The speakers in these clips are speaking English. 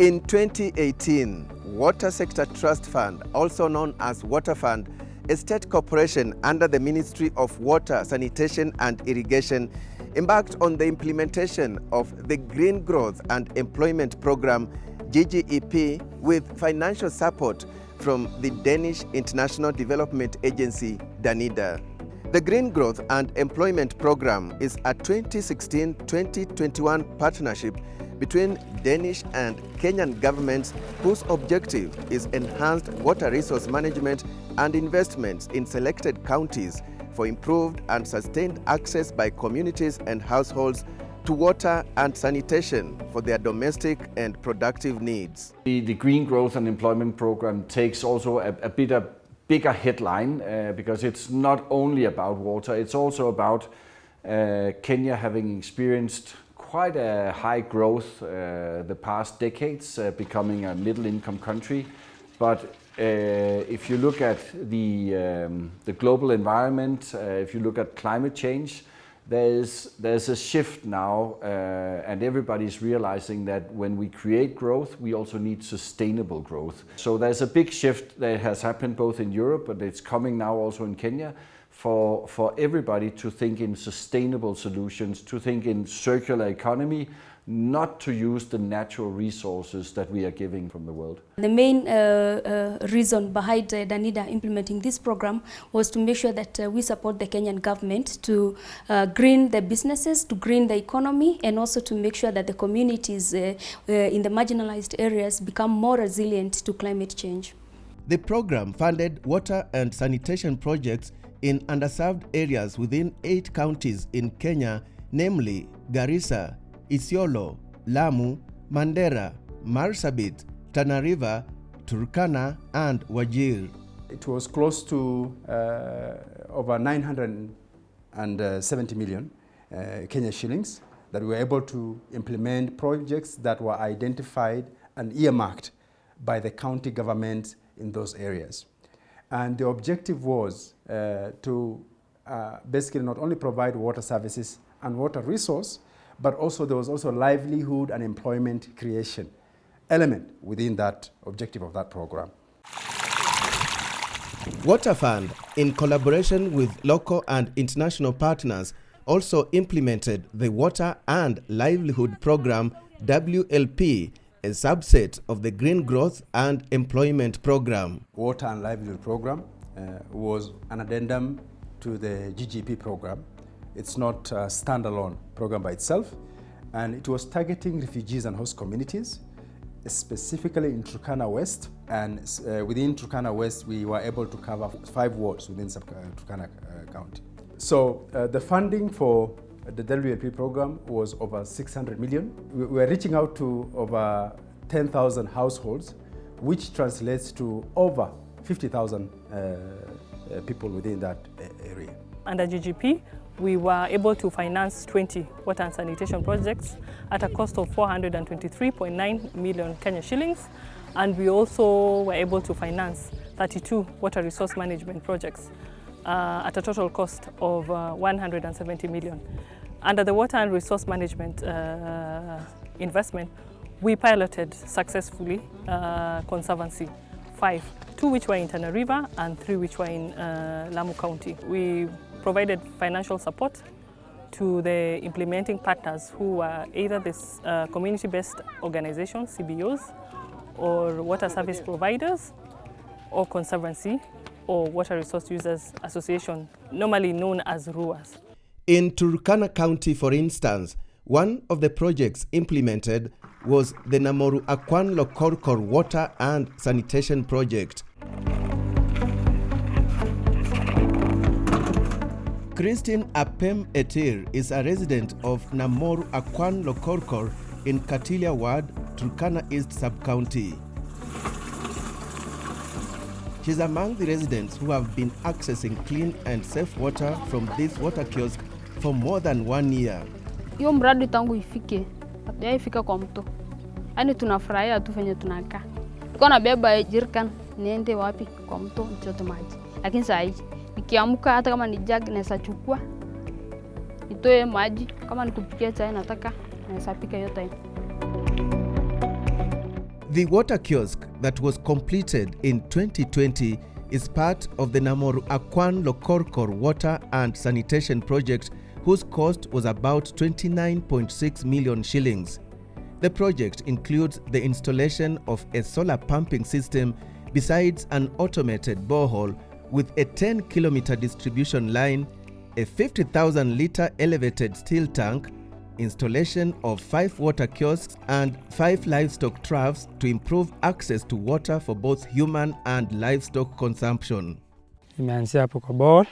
In 2018, Water Sector Trust Fund, also known as WaterFund, a state corporation under the Ministry of Water, Sanitation and Irrigation, embarked on the implementation of the Green Growth and Employment Program, GGEP, with financial support from the Danish International Development Agency, Danida. The Green Growth and Employment Program is a 2016-2021 partnership between Danish and Kenyan governments whose objective is enhanced water resource management and investments in selected counties for improved and sustained access by communities and households to water and sanitation for their domestic and productive needs. The Green Growth and Employment Program takes also a bigger headline because it's not only about water, it's also about Kenya having experienced quite a high growth the past decades, becoming a middle-income country. But if you look at the global environment, if you look at climate change, there's a shift now, and everybody's realizing that when we create growth, we also need sustainable growth. So there's a big shift that has happened both in Europe, but it's coming now also in Kenya, for everybody to think in sustainable solutions, to think in circular economy, not to use the natural resources that we are giving from the world. The main reason behind Danida implementing this program was to make sure that we support the Kenyan government to green the businesses, to green the economy, and also to make sure that the communities in the marginalized areas become more resilient to climate change. The program funded water and sanitation projects in underserved areas within 8 counties in Kenya, namely Garissa, Isiolo, Lamu, Mandera, Marsabit, Tana River, Turkana and Wajir. It was close to over 970 million Kenya shillings that we were able to implement projects that were identified and earmarked by the county government in those areas. And the objective was to basically not only provide water services and water resource, but also there was also livelihood and employment creation element within that objective of that program. WaterFund, in collaboration with local and international partners, also implemented the Water and Livelihood Program, WLP, a subset of the Green Growth and Employment Program. Water and Livelihood Program was an addendum to the GGEP program. It's not a standalone program by itself, and it was targeting refugees and host communities, specifically in Turkana West, and within Turkana West we were able to cover 5 wards within Turkana County. So the funding for the WLP program was over 600 million. We were reaching out to over 10,000 households, which translates to over 50,000 people within that area. Under GGP, we were able to finance 20 water and sanitation projects at a cost of 423.9 million Kenya shillings, and we also were able to finance 32 water resource management projects at a total cost of 170 million. Under the water and resource management investment, we piloted successfully Conservancy 5, 2 which were in Tana River and 3 which were in Lamu County. We provided financial support to the implementing partners who were either this community-based organizations, CBOs, or water service providers, or Conservancy, or Water Resource Users Association, normally known as RUAs. In Turkana County, for instance, one of the projects implemented was the Namoru Akwan Lokorkor Water and Sanitation Project. Christine Apem Etir is a resident of Namoru Akwan Lokorkor in Katilia Ward, Turkana East Sub-County. She's among the residents who have been accessing clean and safe water from this water kiosk for more than 1 year. Hiyo mradi tangu ifike, hatujaifika kwa mto. Yaani tunafurahia tu venye tunakaa. Tulikuwa nabeba jerrycan niende wapi kwa mto nichote maji. Lakini sasa hivi nikiamka hata kama ni jug naweza chukua. Nitoe maji, kama nikupikia chai nataka naweza pika hiyo time. The water kiosk that was completed in 2020 is part of the Namoru Akwan Lokorkor Water and Sanitation Project, whose cost was about 29.6 million shillings. The project includes the installation of a solar pumping system besides an automated borehole with a 10-kilometer distribution line, a 50,000-litre elevated steel tank, installation of 5 water kiosks and 5 livestock troughs to improve access to water for both human and livestock consumption. Imeanzia hapo kwa bore,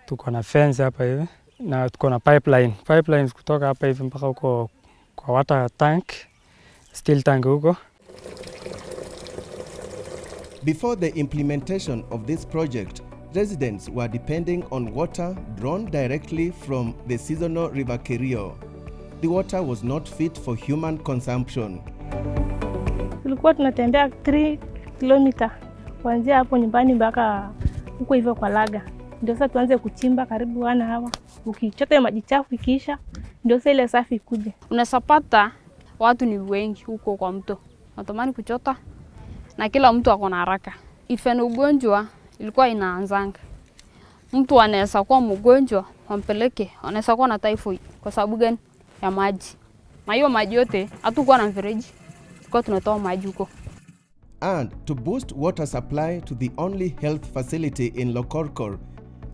tuko na fence hapa hivi na tuko na pipelines kutoka hapa hivi mpaka huko kwa water tank, steel tank huko. Before the implementation of this project, residents were depending on water drawn directly from the seasonal river Kerio. The water was not fit for human consumption. Tulikuwa tunatembea 3 kilomita kuanzia hapo nyumbani mpaka huko hivyo kwa Laga. Ndio sasa tuanze kuchimba karibu 1 hour. Ukichota maji chafu ikiisha, ndio sasa ile safi ikuje. Unasapata watu ni wengi huko kwa mto. Natamani kuchota na kila mtu ako na haraka. Ifeni ugonjwa ilikuwa inaanzanga. Mtu anaweza kuwa mgonjwa, wampeleke, anaweza kuwa na typhoid kwa sababu gani? Ya maji. Na hiyo maji yote hatukuwa na mfereji. Tulikuwa tunatoa maji huko. And to boost water supply to the only health facility in Lokorkor,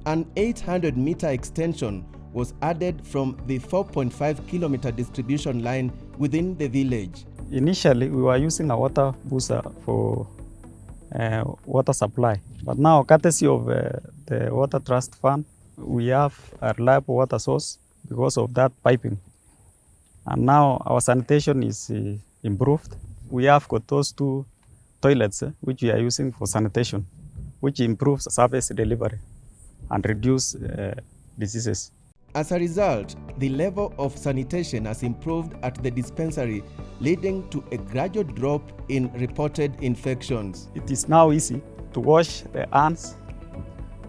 an 800-meter extension was added from the 4.5-kilometer distribution line within the village. Initially, we were using a water booster for water supply. But now, courtesy of the Water Trust Fund, we have a reliable water source because of that piping. And now our sanitation is improved. We have got those 2 toilets which we are using for sanitation, which improves service delivery and reduce diseases. As a result, the level of sanitation has improved at the dispensary, leading to a gradual drop in reported infections. It is now easy to wash the hands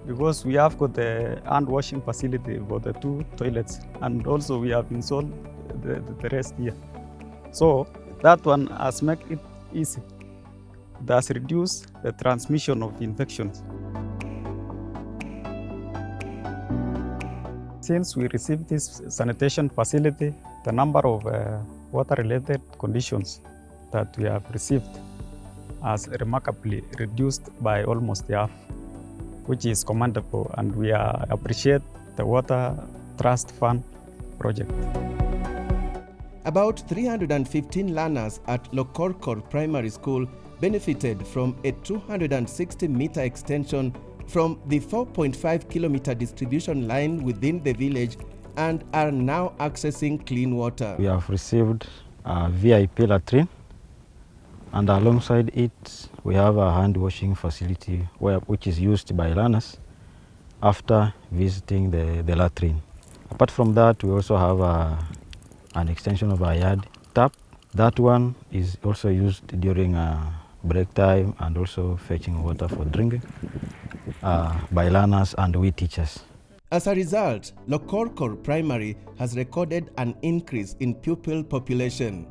because we have got the hand washing facility for the 2 toilets, and also we have installed the rest here. So that one has made it easy. It has reduced the transmission of infections. Since we received this sanitation facility, the number of water-related conditions that we have received has remarkably reduced by almost half, which is commendable, and we appreciate the Water Trust Fund project. About 315 learners at Lokorkor Primary School benefited from a 260-meter extension from the 4.5-kilometer distribution line within the village and are now accessing clean water. We have received a VIP latrine, and alongside it we have a hand washing facility which is used by learners after visiting the latrine. Apart from that, we also have an extension of a yard tap. That one is also used during break time and also fetching water for drinking by learners and we teachers. As a result, Lokorkor Primary has recorded an increase in pupil population.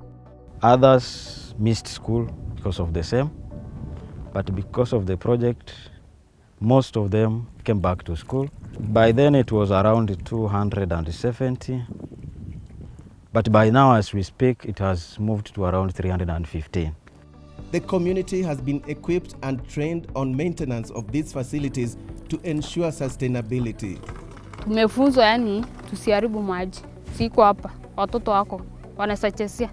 Others missed school because of the same, but because of the project, most of them came back to school. By then it was around 270, but by now as we speak it has moved to around 315. The community has been equipped and trained on maintenance of these facilities to ensure sustainability. Tumefunzwa yani tusiharibu maji. Siko hapa, watoto wako wanasachezea.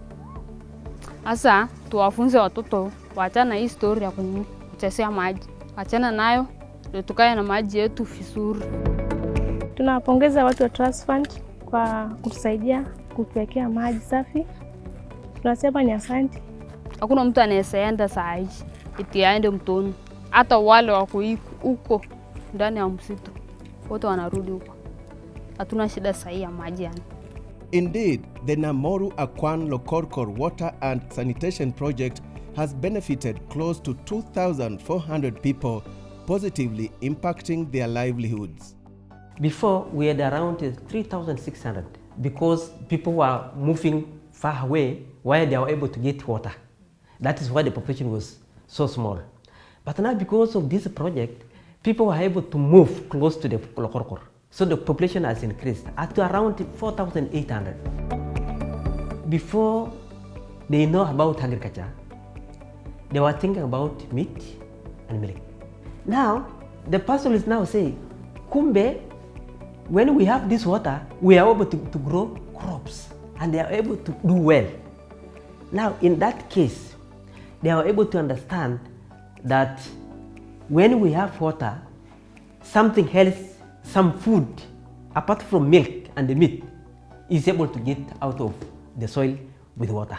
Asa tuwafunze watoto waachana hii story ya kuchezea maji. Achana nayo ndio tukae na maji yetu vizuri. Tunawapongeza watu wa Trust Fund kwa kutusaidia kutuwekea maji safi. Tunasema ni asante. Hakuna mtu anayeenda saa hii eti aende mtoni. Hata wale wako huko ndani ya msitu wote wanarudi huko. Hatuna shida sahihi ya maji yani. Indeed, the Namoru Akwan Lokorkor Water and Sanitation Project has benefited close to 2,400 people, positively impacting their livelihoods. Before, we had around 3,600 because people were moving far away where they were able to get water. That is why the population was so small. But now because of this project, people were able to move close to the Lokorkor. So the population has increased to around 4,800. Before they know about agriculture, they were thinking about meat and milk. Now, the pastor is now saying, Kumbe, when we have this water, we are able to grow crops and they are able to do well. Now, in that case, they are able to understand that when we have water, something else, some food, apart from milk and the meat, is able to get out of the soil with water.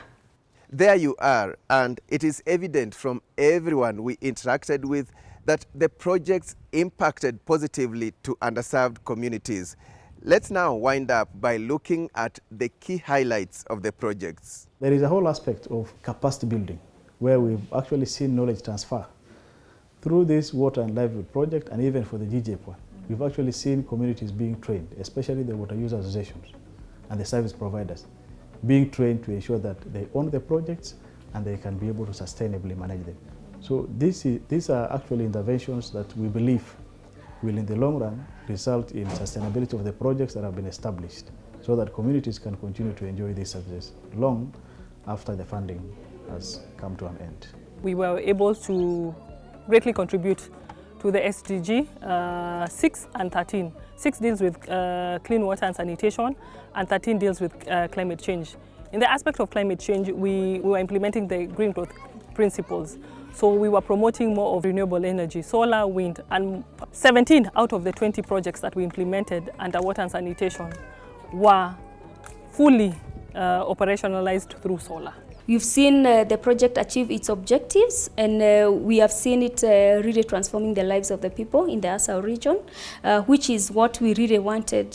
There you are, and it is evident from everyone we interacted with that the projects impacted positively to underserved communities. Let's now wind up by looking at the key highlights of the projects. There is a whole aspect of capacity building where we've actually seen knowledge transfer. Through this water and livelihood project, and even for the GGEP one, we've actually seen communities being trained, especially the water user associations and the service providers, being trained to ensure that they own the projects and they can be able to sustainably manage them. So these are actually interventions that we believe will in the long run result in sustainability of the projects that have been established so that communities can continue to enjoy these services long after the funding has come to an end. We were able to greatly contribute to the SDG 6 and 13. 6 deals with clean water and sanitation, and 13 deals with climate change. In the aspect of climate change, we were implementing the green growth principles. So we were promoting more of renewable energy, solar, wind, and 17 out of the 20 projects that we implemented under water and sanitation were fully operationalized through solar. You've seen the project achieve its objectives, and we have seen it really transforming the lives of the people in the Asau region, which is what we really wanted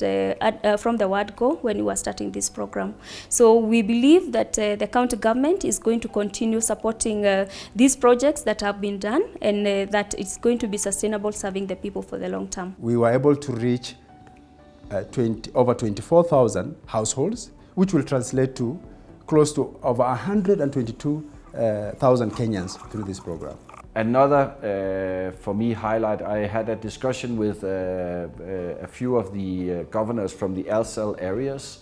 from the word go when we were starting this program. So we believe that the county government is going to continue supporting these projects that have been done, and that it's going to be sustainable, serving the people for the long term. We were able to reach over 24,000 households, which will translate to close to over 122,000 Kenyans through this program. Another, for me, highlight, I had a discussion with a few of the governors from the LCL areas,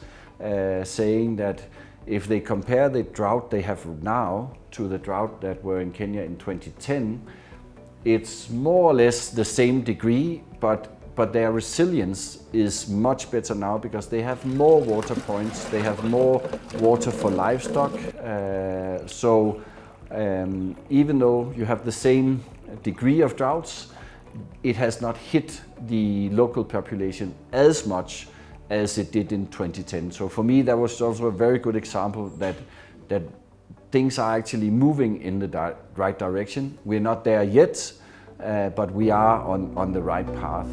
saying that if they compare the drought they have now to the drought that were in Kenya in 2010, it's more or less the same degree, but their resilience is much better now because they have more water points, they have more water for livestock. So even though you have the same degree of droughts, it has not hit the local population as much as it did in 2010. So for me, that was also a very good example that things are actually moving in the right direction. We're not there yet, but we are on the right path.